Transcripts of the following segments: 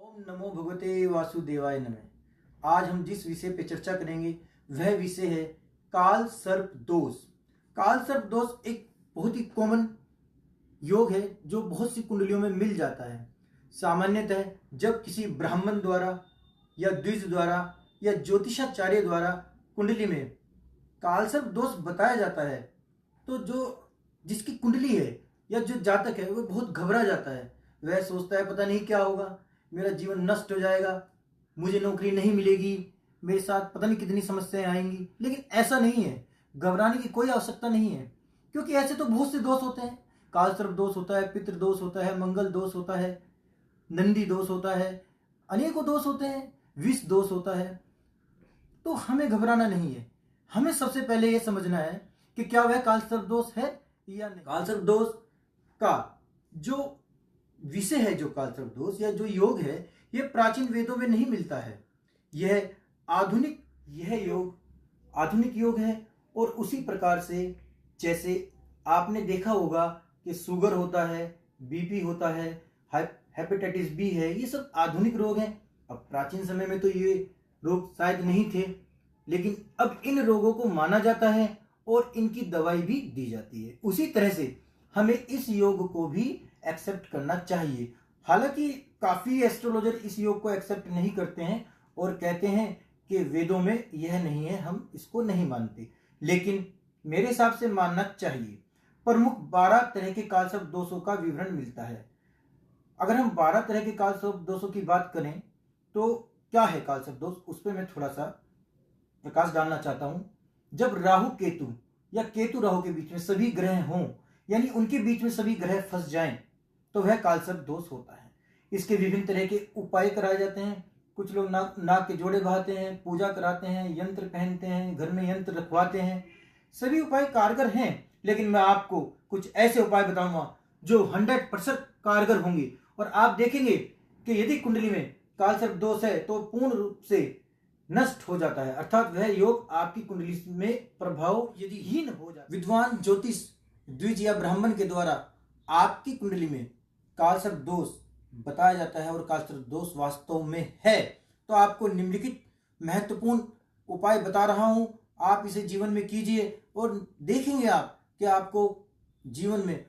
ओम नमो भगवते वासुदेवाय नमः। आज हम जिस विषय पे चर्चा करेंगे वह विषय है काल सर्प दोष। काल सर्प दोष एक बहुत ही कॉमन योग है जो बहुत सी कुंडलियों में मिल जाता है। सामान्यतः जब किसी ब्राह्मण द्वारा या द्विज द्वारा या ज्योतिषाचार्य द्वारा कुंडली में काल सर्प दोष बताया जाता है तो जो जिसकी कुंडली है या जो जातक है वह बहुत घबरा जाता है। वह सोचता है पता नहीं क्या होगा, मेरा जीवन नष्ट हो जाएगा, मुझे नौकरी नहीं मिलेगी, मेरे साथ पता नहीं कितनी समस्याएं आएंगी। लेकिन ऐसा नहीं है, घबराने की कोई आवश्यकता नहीं है, क्योंकि ऐसे तो बहुत से दोष होते हैं। काल सर्प दोष होता है, पितृ दोष होता है, मंगल दोष होता है, नंदी दोष होता है, अनेकों दोष होते हैं, विष दोष होता है। तो हमें घबराना नहीं है, हमें सबसे पहले यह समझना है कि क्या वह काल सर्प दोष है या नहीं। काल सर्प दोष का जो विषय है, जो काल सर्प दोष या जो योग है, यह प्राचीन वेदों में नहीं मिलता है। यह आधुनिक योग है। और उसी प्रकार से जैसे आपने देखा होगा कि शुगर होता है, बीपी होता है, हेपेटाइटिस बी है, ये सब आधुनिक रोग हैं। अब प्राचीन समय में तो ये रोग शायद नहीं थे, लेकिन अब इन रोगों को माना जाता है और इनकी दवाई भी दी जाती है। उसी तरह से हमें इस योग को भी एक्सेप्ट करना चाहिए। हालांकि काफी एस्ट्रोलॉजर इस योग को एक्सेप्ट नहीं करते हैं और कहते हैं कि वेदों में यह नहीं है, हम इसको नहीं मानते, लेकिन मेरे हिसाब से मानना चाहिए। प्रमुख 12 तरह के काल सर्प दोषों का विवरण मिलता है। अगर हम 12 तरह के काल सर्प दोषों की बात करें तो क्या है काल सर्प दोष, उस पर मैं थोड़ा सा प्रकाश डालना चाहता हूं। जब राहु केतु या केतु राहु के बीच में सभी ग्रह हों, यानी उनके बीच में सभी ग्रह फंस जाएं, तो वह काल सर्प दोष होता है। इसके विभिन्न तरह के उपाय कराए जाते हैं। कुछ लोग नाक के जोड़े बहाते हैं, पूजा कराते हैं, यंत्र पहनते हैं, घर में यंत्र रखवाते हैं। सभी उपाय कारगर हैं, लेकिन मैं आपको कुछ ऐसे उपाय बताऊंगा जो 100% कारगर होंगे। और आप देखेंगे कि यदि कुंडली में काल सर्प दोष है तो पूर्ण रूप से नष्ट हो जाता है, अर्थात वह योग आपकी कुंडली में प्रभाव यदि हीन हो जाता है। विद्वान ज्योतिष द्विज या ब्राह्मण के द्वारा आपकी कुंडली में काल सर्प दोष बताया जाता है और काल सर्प दोष वास्तव में है, तो आपको निम्नलिखित महत्वपूर्ण उपाय बता रहा हूं। आप इसे जीवन में कीजिए और देखेंगे आप कि आपको जीवन में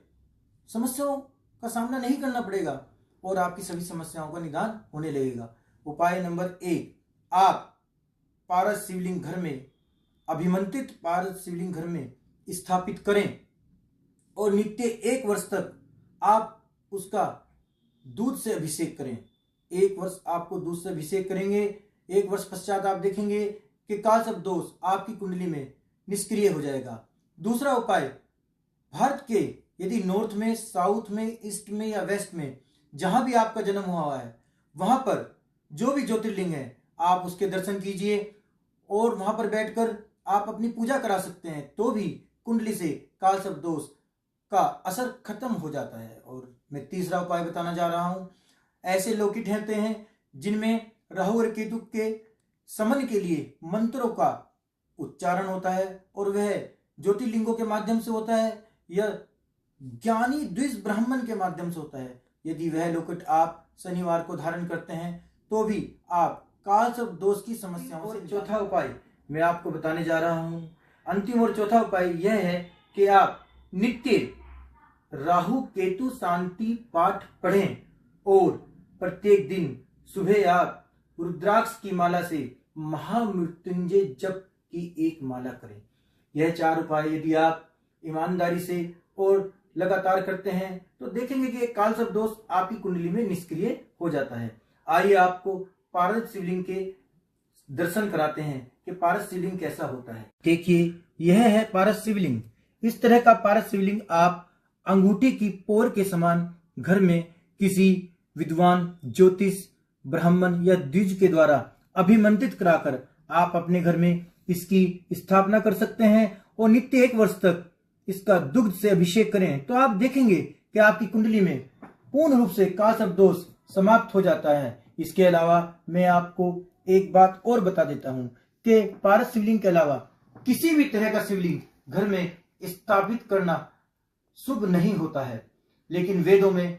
समस्याओं का सामना नहीं करना पड़ेगा और आपकी सभी समस्याओं का निदान होने लगेगा। उपाय नंबर 1, आप पारस शिवलिंग घर में, अभिमंत्रित पारस शिवलिंग घर में स्थापित करें और नित्य 1 वर्ष तक आप उसका दूध से अभिषेक करें। 1 वर्ष आपको दूध से अभिषेक करेंगे। 1 वर्ष पश्चात आप देखेंगे कि काल सर्प दोष आपकी कुंडली में निष्क्रिय हो जाएगा। दूसरा उपाय, भारत के यदि नॉर्थ में, साउथ में, ईस्ट में या वेस्ट में जहां भी आपका जन्म हुआ है, वहां पर जो भी ज्योतिर्लिंग है आप उसके दर्शन कीजिए और वहां पर बैठकर आप अपनी पूजा करा सकते हैं, तो भी कुंडली से काल सर्प दोष का असर खत्म हो जाता है। और मैं तीसरा उपाय बताना जा रहा हूं। ऐसे लोकिट होते हैं जिनमें राहु और केतु के समन के लिए मंत्रों का उच्चारण होता है और वह ज्योतिर्लिंगों के माध्यम से होता है या ज्ञानी द्विज ब्राह्मण के माध्यम से होता है। यदि वह लोकिट आप शनिवार को धारण करते हैं तो भी आप काल सर्प दोष की समस्याओं से। चौथा उपाय मैं आपको बताने जा रहा हूं। अंतिम और चौथा उपाय यह है कि आप नित्य राहु केतु शांति पाठ पढ़ें और प्रत्येक दिन सुबह आप रुद्राक्ष की माला से महामृत्युंजय जप की 1 माला करें। यह 4 उपाय यदि आप ईमानदारी से और लगातार करते हैं तो देखेंगे कि काल सर्प दोष आपकी कुंडली में निष्क्रिय हो जाता है। आइए आपको पारस शिवलिंग के दर्शन कराते हैं कि पारस शिवलिंग कैसा होता है। देखिए, यह है पारस शिवलिंग। इस तरह का पारस शिवलिंग आप अंगूठी की पोर के समान घर में किसी विद्वान ज्योतिष ब्राह्मण या द्विज के द्वारा अभिमंत्रित कराकर आप अपने घर में इसकी स्थापना कर सकते हैं और नित्य 1 वर्ष तक इसका दुग्ध से अभिषेक करें, तो आप देखेंगे कि आपकी कुंडली में पूर्ण रूप से काल सर्प दोष समाप्त हो जाता है। इसके अलावा मैं आपको एक बात और बता देता हूं कि पारस शिवलिंग के अलावा किसी भी तरह का शिवलिंग घर में स्थापित करना शुभ नहीं होता है, लेकिन वेदों में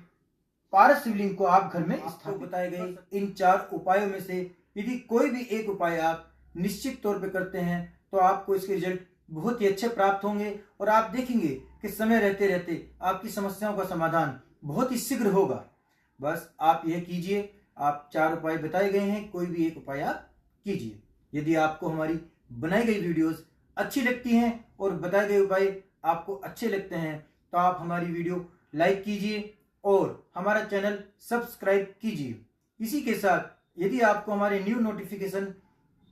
पारस शिवलिंग को आप घर में स्थापित बताए गए इन 4 उपायों में से यदि कोई भी एक उपाय आप निश्चित तौर पे करते हैं तो आपको इसके रिजल्ट बहुत ही अच्छे प्राप्त होंगे और आप देखेंगे कि समय रहते रहते आपकी समस्याओं का समाधान बहुत ही शीघ्र होगा। बस आप यह कीजिए, आप 4 उपाय बताए गए हैं, कोई भी एक उपाय आप कीजिए। यदि आपको हमारी बनाई गई वीडियोस अच्छी लगती हैं और बताए गए उपाय आपको अच्छे लगते हैं तो आप हमारी वीडियो लाइक कीजिए और हमारा चैनल सब्सक्राइब कीजिए। इसी के साथ यदि आपको हमारे न्यू नोटिफिकेशन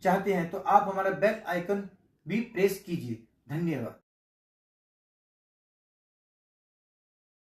चाहते हैं तो आप हमारा बेल आइकन भी प्रेस कीजिए। धन्यवाद।